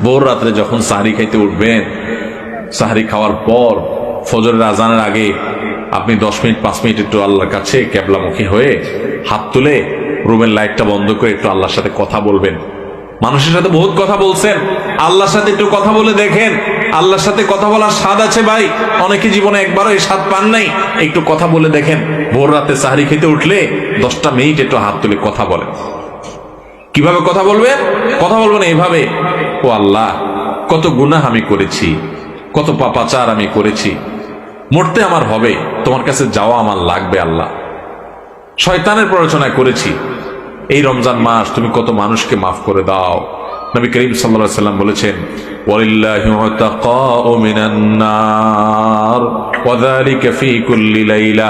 ভোর রাত্রে যখন সাহরি খাইতে উঠবেন, সাহরি খাওয়ার পর ফজরের আজানের আগে আপনি 10 মিনিট 5 মিনিট একটু আল্লাহর কাছে কেবলামুখী হয়ে হাত তুলে রুমের লাইটটা বন্ধ করে একটু আল্লাহর সাথে কথা বলবেন। মানুষের সাথে বহুত কথা বলছেন, আল্লাহর সাথে একটু কথা বলে দেখেন। আল্লাহর সাথে কথা বলার স্বাদ আছে ভাই, অনেকে জীবনে একবারও এই স্বাদ পান নাই। একটু কথা বলে দেখেন। ভোর রাতে সাহরি খেতে উঠলে 10টা মিনিট একটু হাত তুলে কথা বলেন। কিভাবে কথা বলবেন? কথা বলবেন এইভাবে, ও আল্লাহ, কত গুনাহ আমি করেছি, কত পাপাচার আমি করেছি, মরতে আমার হবে, তোমার কাছে যাওয়া আমার লাগবে আল্লাহ। শয়তানের প্ররোচনা করেছি, এই রমজান মাস তুমি কত মানুষকে মাফ করে দাও। নবী করিম সাল্লাল্লাহু আলাইহি ওয়াসাল্লাম বলেছেন, ওয়ালিল্লাহি উতাকাউ মিনান নার ওয়া যালিকা ফি কুল্লি লাইলা।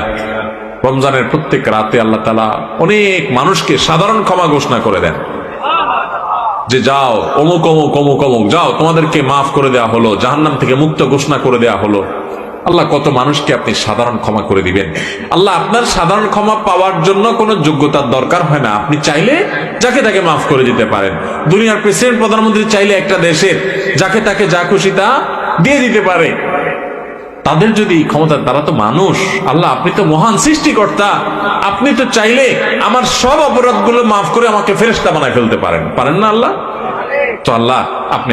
রমজানের প্রত্যেক রাতে আল্লাহ তাআলা অনেক মানুষকে সাধারণ ক্ষমা ঘোষণা করে দেন, যে যাও অমুক অমুক অমুক অমুক, যাও তোমাদেরকে মাফ করে দেওয়া হলো, জাহান্নাম থেকে মুক্ত ঘোষণা করে দেওয়া হলো। আল্লাহ কত মানুষকে আপনি সাধারণ ক্ষমা করে দিবেন। আল্লাহ আপনার সাধারণ ক্ষমা পাওয়ার জন্য কোনো যোগ্যতার দরকার হয় না, আপনি চাইলে যাকে তাকে মাফ করে দিতে পারেন। দুনিয়ার প্রেসিডেন্ট প্রধানমন্ত্রী চাইলে একটা দেশের যাকে তাকে যা খুশি তা দিয়ে দিতে পারে। তাদের যদি ক্ষমতা, তারা তো মানুষ। আল্লাহ আপনি তো মহান সৃষ্টিকর্তা, আপনি তো চাইলে আমার সব অপরাধগুলো মাফ করে আমাকে ফেরেশতা বানায় ফেলতে পারেন, পারেন না আল্লাহ? তো আল্লাহ আপনি